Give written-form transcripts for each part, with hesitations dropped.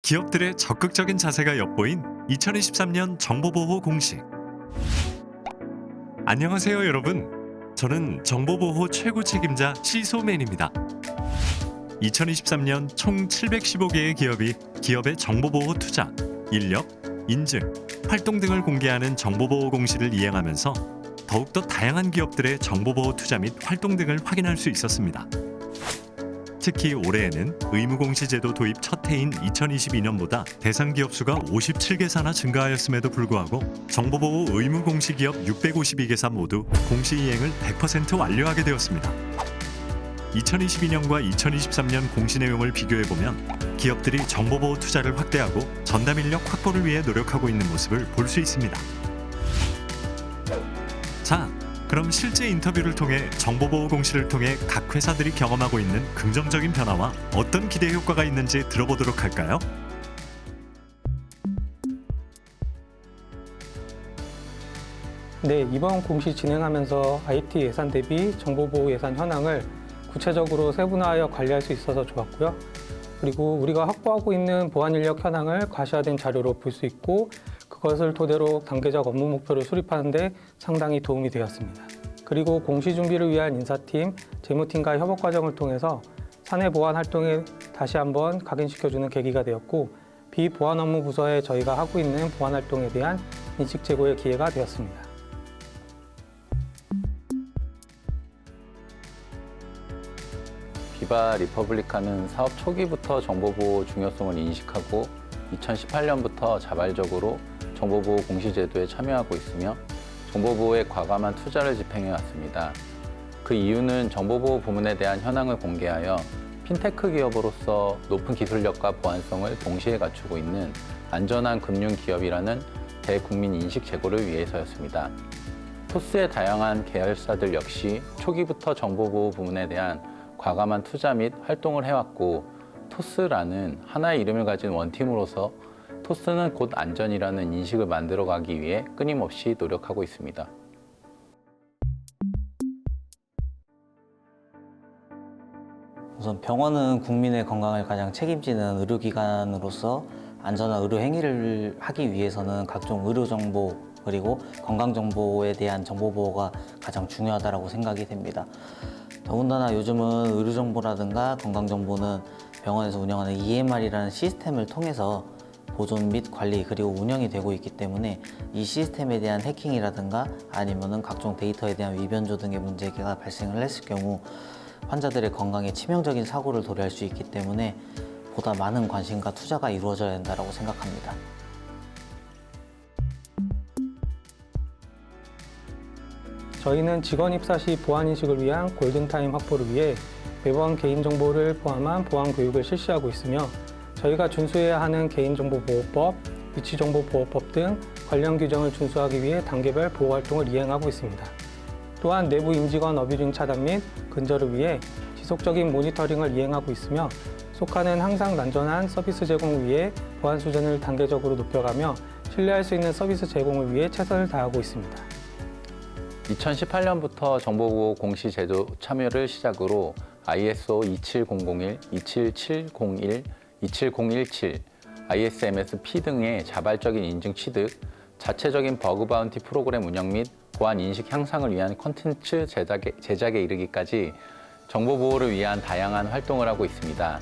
기업들의 적극적인 자세가 엿보인 2023년 정보보호 공식. 안녕하세요, 여러분. 저는 정보보호 최고 책임자 시소맨입니다. 2023년 총 715개의 기업이 기업의 정보보호 투자, 인력, 인증, 활동 등을 공개하는 정보보호 공시를 이행하면서 더욱더 다양한 기업들의 정보보호 투자 및 활동 등을 확인할 수 있었습니다. 특히 올해에는 의무공시제도 도입 첫 해인 2022년보다 대상 기업 수가 57개사나 증가하였음에도 불구하고 정보보호 의무공시기업 652개사 모두 공시 이행을 100% 완료하게 되었습니다. 2022년과 2023년 공시 내용을 비교해보면 기업들이 정보보호 투자를 확대하고 전담 인력 확보를 위해 노력하고 있는 모습을 볼 수 있습니다. 자, 그럼 실제 인터뷰를 통해 정보보호 공시를 통해 각 회사들이 경험하고 있는 긍정적인 변화와 어떤 기대 효과가 있는지 들어보도록 할까요? 네, 이번 공시 진행하면서 IT 예산 대비 정보보호 예산 현황을 구체적으로 세분화하여 관리할 수 있어서 좋았고요. 그리고 우리가 확보하고 있는 보안 인력 현황을 가시화된 자료로 볼 수 있고 그것을 토대로 단계적 업무 목표를 수립하는 데 상당히 도움이 되었습니다. 그리고 공시 준비를 위한 인사팀, 재무팀과 협업 과정을 통해서 사내 보안 활동에 다시 한번 각인시켜주는 계기가 되었고 비보안 업무 부서에 저희가 하고 있는 보안 활동에 대한 인식 제고의 기회가 되었습니다. 비바 리퍼블리카는 사업 초기부터 정보보호 중요성을 인식하고 2018년부터 자발적으로 정보보호 공시제도에 참여하고 있으며 정보보호에 과감한 투자를 집행해 왔습니다. 그 이유는 정보보호 부문에 대한 현황을 공개하여 핀테크 기업으로서 높은 기술력과 보안성을 동시에 갖추고 있는 안전한 금융 기업이라는 대국민 인식 제고를 위해서였습니다. 토스의 다양한 계열사들 역시 초기부터 정보보호 부문에 대한 과감한 투자 및 활동을 해왔고 토스라는 하나의 이름을 가진 원팀으로서 토스는 곧 안전이라는 인식을 만들어가기 위해 끊임없이 노력하고 있습니다. 우선 병원은 국민의 건강을 가장 책임지는 의료기관으로서 안전한 의료 행위를 하기 위해서는 각종 의료정보 그리고 건강정보에 대한 정보보호가 가장 중요하다고 생각이 됩니다. 더군다나 요즘은 의료정보라든가 건강정보는 병원에서 운영하는 EMR이라는 시스템을 통해서 보존 및 관리 그리고 운영이 되고 있기 때문에 이 시스템에 대한 해킹이라든가 아니면은 각종 데이터에 대한 위변조 등의 문제가 발생을 했을 경우 환자들의 건강에 치명적인 사고를 도래할 수 있기 때문에 보다 많은 관심과 투자가 이루어져야 된다고 생각합니다. 저희는 직원 입사 시 보안 인식을 위한 골든타임 확보를 위해 매번 개인정보를 포함한 보안 교육을 실시하고 있으며 저희가 준수해야 하는 개인정보보호법, 위치정보보호법 등 관련 규정을 준수하기 위해 단계별 보호활동을 이행하고 있습니다. 또한 내부 임직원 어뷰징 차단 및 근절을 위해 지속적인 모니터링을 이행하고 있으며 속하는 항상 안전한 서비스 제공을 위해 보안 수준을 단계적으로 높여가며 신뢰할 수 있는 서비스 제공을 위해 최선을 다하고 있습니다. 2018년부터 정보보호 공시 제도 참여를 시작으로 ISO 27001, 27701, 27017, ISMS-P 등의 자발적인 인증 취득, 자체적인 버그 바운티 프로그램 운영 및 보안 인식 향상을 위한 콘텐츠 제작에 이르기까지 정보보호를 위한 다양한 활동을 하고 있습니다.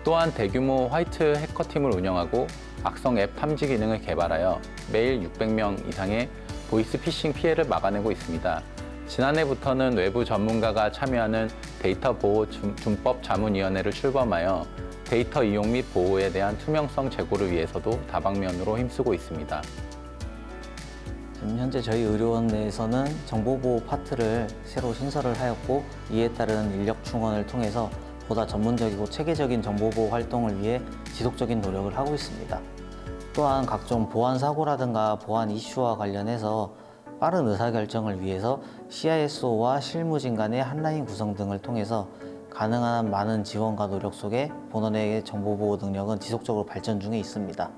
또한 대규모 화이트 해커팀을 운영하고 악성 앱 탐지 기능을 개발하여 매일 600명 이상의 보이스피싱 피해를 막아내고 있습니다. 지난해부터는 외부 전문가가 참여하는 데이터 보호 준법 자문위원회를 출범하여 데이터 이용 및 보호에 대한 투명성 제고를 위해서도 다방면으로 힘쓰고 있습니다. 지금 현재 저희 의료원 내에서는 정보보호 파트를 새로 신설을 하였고 이에 따른 인력 충원을 통해서 보다 전문적이고 체계적인 정보보호 활동을 위해 지속적인 노력을 하고 있습니다. 또한 각종 보안 사고라든가 보안 이슈와 관련해서 빠른 의사결정을 위해서 CISO와 실무진 간의 한라인 구성 등을 통해서 가능한 많은 지원과 노력 속에 본원의 정보보호 능력은 지속적으로 발전 중에 있습니다.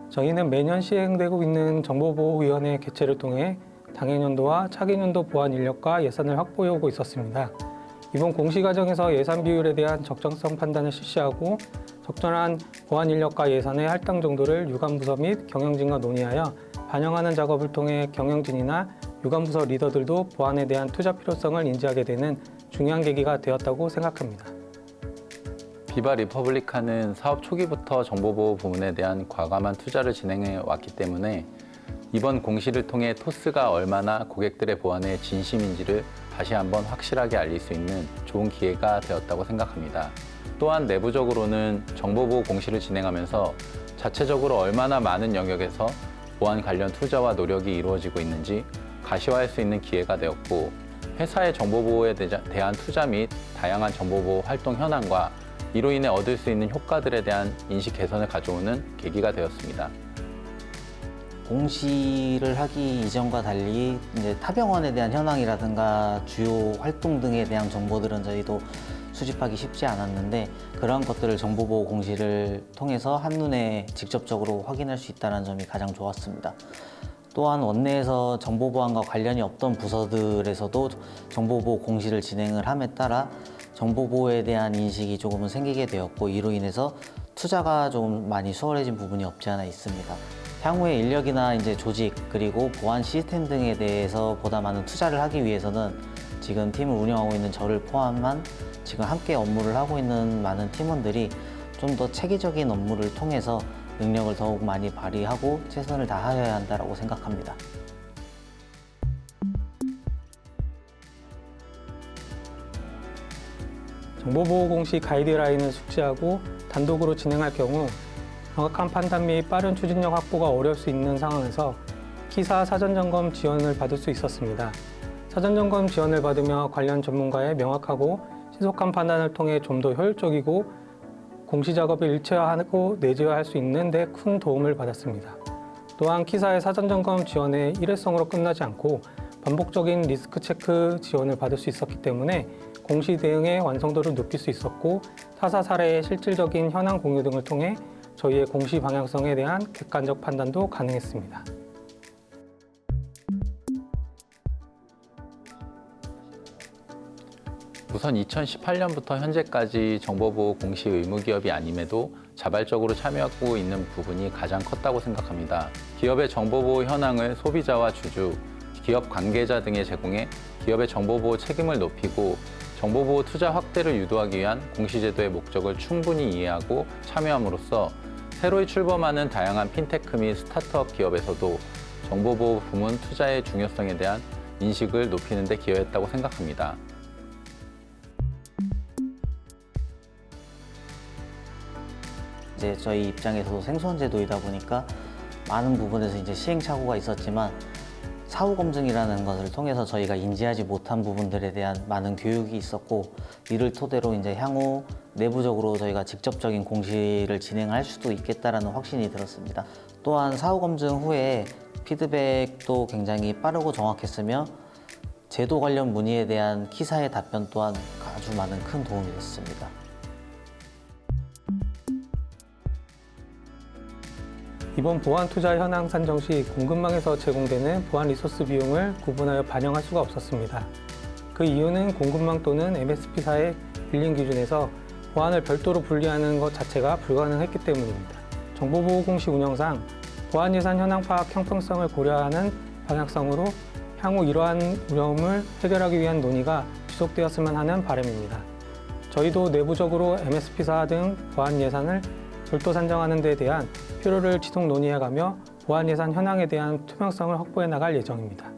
저희는 매년 시행되고 있는 정보보호위원회 개최를 통해 당해년도와 차기년도 보안 인력과 예산을 확보해 오고 있었습니다. 이번 공시 과정에서 예산 비율에 대한 적정성 판단을 실시하고 적절한 보안 인력과 예산의 할당 정도를 유관부서 및 경영진과 논의하여 반영하는 작업을 통해 경영진이나 유관부서 리더들도 보안에 대한 투자 필요성을 인지하게 되는 중요한 계기가 되었다고 생각합니다. 비바 리퍼블리카는 사업 초기부터 정보보호 부문에 대한 과감한 투자를 진행해 왔기 때문에 이번 공시를 통해 토스가 얼마나 고객들의 보안에 진심인지를 다시 한번 확실하게 알릴 수 있는 좋은 기회가 되었다고 생각합니다. 또한 내부적으로는 정보보호 공시를 진행하면서 자체적으로 얼마나 많은 영역에서 보안 관련 투자와 노력이 이루어지고 있는지 가시화할 수 있는 기회가 되었고, 회사의 정보보호에 대한 투자 및 다양한 정보보호 활동 현황과 이로 인해 얻을 수 있는 효과들에 대한 인식 개선을 가져오는 계기가 되었습니다. 공시를 하기 이전과 달리 이제 타병원에 대한 현황이라든가 주요 활동 등에 대한 정보들은 저희도 수집하기 쉽지 않았는데, 그러한 것들을 정보보호 공시를 통해서 한눈에 직접적으로 확인할 수 있다는 점이 가장 좋았습니다. 또한 원내에서 정보보안과 관련이 없던 부서들에서도 정보보호 공시를 진행을 함에 따라 정보보호에 대한 인식이 조금은 생기게 되었고, 이로 인해서 투자가 좀 많이 수월해진 부분이 없지 않아 있습니다. 향후에 인력이나 이제 조직 그리고 보안 시스템 등에 대해서 보다 많은 투자를 하기 위해서는 지금 팀을 운영하고 있는 저를 포함한 지금 함께 업무를 하고 있는 많은 팀원들이 좀 더 체계적인 업무를 통해서 능력을 더욱 많이 발휘하고 최선을 다하여야 한다고 생각합니다. 정보보호 공시 가이드라인을 숙지하고 단독으로 진행할 경우 정확한 판단 및 빠른 추진력 확보가 어려울 수 있는 상황에서 키사 사전점검 지원을 받을 수 있었습니다. 사전점검 지원을 받으며 관련 전문가의 명확하고 신속한 판단을 통해 좀 더 효율적이고 공시 작업을 일체화하고 내재화할 수 있는 데 큰 도움을 받았습니다. 또한 키사의 사전점검 지원에 일회성으로 끝나지 않고 반복적인 리스크 체크 지원을 받을 수 있었기 때문에 공시 대응의 완성도를 높일 수 있었고, 타사 사례의 실질적인 현황 공유 등을 통해 저희의 공시 방향성에 대한 객관적 판단도 가능했습니다. 우선 2018년부터 현재까지 정보보호 공시 의무기업이 아님에도 자발적으로 참여하고 있는 부분이 가장 컸다고 생각합니다. 기업의 정보보호 현황을 소비자와 주주, 기업 관계자 등에 제공해 기업의 정보보호 책임을 높이고 정보보호 투자 확대를 유도하기 위한 공시제도의 목적을 충분히 이해하고 참여함으로써 새로이 출범하는 다양한 핀테크 및 스타트업 기업에서도 정보보호 부문 투자의 중요성에 대한 인식을 높이는 데 기여했다고 생각합니다. 이제 저희 입장에서도 생소한 제도이다 보니까 많은 부분에서 이제 시행착오가 있었지만, 사후 검증이라는 것을 통해서 저희가 인지하지 못한 부분들에 대한 많은 교육이 있었고, 이를 토대로 이제 향후 내부적으로 저희가 직접적인 공시를 진행할 수도 있겠다라는 확신이 들었습니다. 또한 사후 검증 후에 피드백도 굉장히 빠르고 정확했으며, 제도 관련 문의에 대한 키사의 답변 또한 아주 많은 큰 도움이 됐습니다. 이번 보안 투자 현황 산정 시 공급망에서 제공되는 보안 리소스 비용을 구분하여 반영할 수가 없었습니다. 그 이유는 공급망 또는 MSP사의 빌링 기준에서 보안을 별도로 분리하는 것 자체가 불가능했기 때문입니다. 정보보호 공시 운영상 보안 예산 현황 파악 형평성을 고려하는 방향성으로 향후 이러한 어려움을 해결하기 위한 논의가 지속되었으면 하는 바람입니다. 저희도 내부적으로 MSP사 등 보안 예산을 별도 산정하는 데 대한 필요를 지속 논의해가며 보안 예산 현황에 대한 투명성을 확보해 나갈 예정입니다.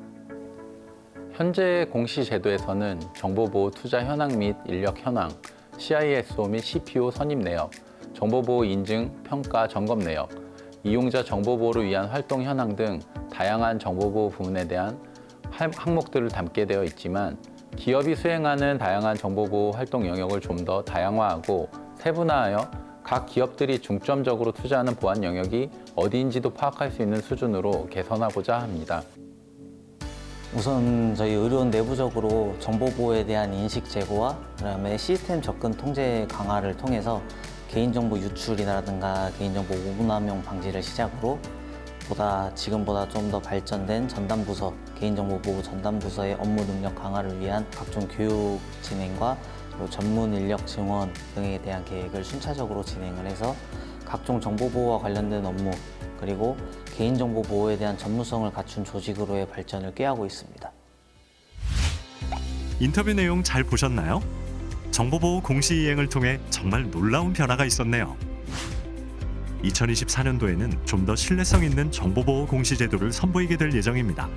현재 공시 제도에서는 정보보호 투자 현황 및 인력 현황, CISO 및 CPO 선임 내역, 정보보호 인증, 평가, 점검 내역, 이용자 정보보호를 위한 활동 현황 등 다양한 정보보호 부문에 대한 항목들을 담게 되어 있지만, 기업이 수행하는 다양한 정보보호 활동 영역을 좀 더 다양화하고 세분화하여 각 기업들이 중점적으로 투자하는 보안 영역이 어디인지도 파악할 수 있는 수준으로 개선하고자 합니다. 우선 저희 의료원 내부적으로 정보보호에 대한 인식 제고와 그다음에 시스템 접근 통제 강화를 통해서 개인정보 유출이라든가 개인정보 오분함용 방지를 시작으로 지금보다 좀 더 발전된 전담부서, 개인정보보호 전담부서의 업무 능력 강화를 위한 각종 교육 진행과 그리고 전문 인력 증원 등에 대한 계획을 순차적으로 진행을 해서 각종 정보보호와 관련된 업무 그리고 개인정보 보호에 대한 전문성을 갖춘 조직으로의 발전을 꾀하고 있습니다. 인터뷰 내용 잘 보셨나요? 정보보호 공시 이행을 통해 정말 놀라운 변화가 있었네요. 2024년도에는 좀 더 신뢰성 있는 정보보호 공시 제도를 선보이게 될 예정입니다.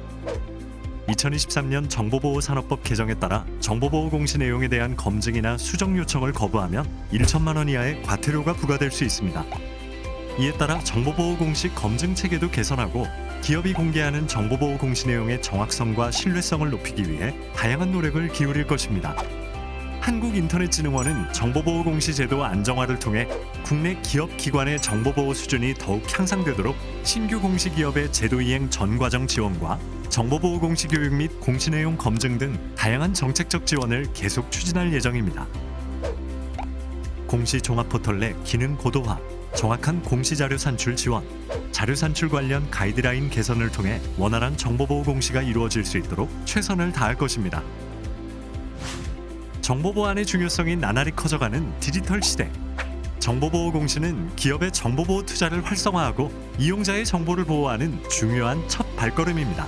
2023년 정보보호산업법 개정에 따라 정보보호 공시 내용에 대한 검증이나 수정 요청을 거부하면 1천만 원 이하의 과태료가 부과될 수 있습니다. 이에 따라 정보보호 공시 검증 체계도 개선하고 기업이 공개하는 정보보호 공시 내용의 정확성과 신뢰성을 높이기 위해 다양한 노력을 기울일 것입니다. 한국인터넷진흥원은 정보보호 공시 제도 안정화를 통해 국내 기업 기관의 정보보호 수준이 더욱 향상되도록 신규 공시 기업의 제도 이행 전 과정 지원과 정보보호 공시 교육 및 공시 내용 검증 등 다양한 정책적 지원을 계속 추진할 예정입니다. 공시 종합 포털 내 기능 고도화, 정확한 공시 자료 산출 지원, 자료 산출 관련 가이드라인 개선을 통해 원활한 정보보호 공시가 이루어질 수 있도록 최선을 다할 것입니다. 정보보안의 중요성이 나날이 커져가는 디지털 시대. 정보보호 공시는 기업의 정보보호 투자를 활성화하고 이용자의 정보를 보호하는 중요한 첫 발걸음입니다.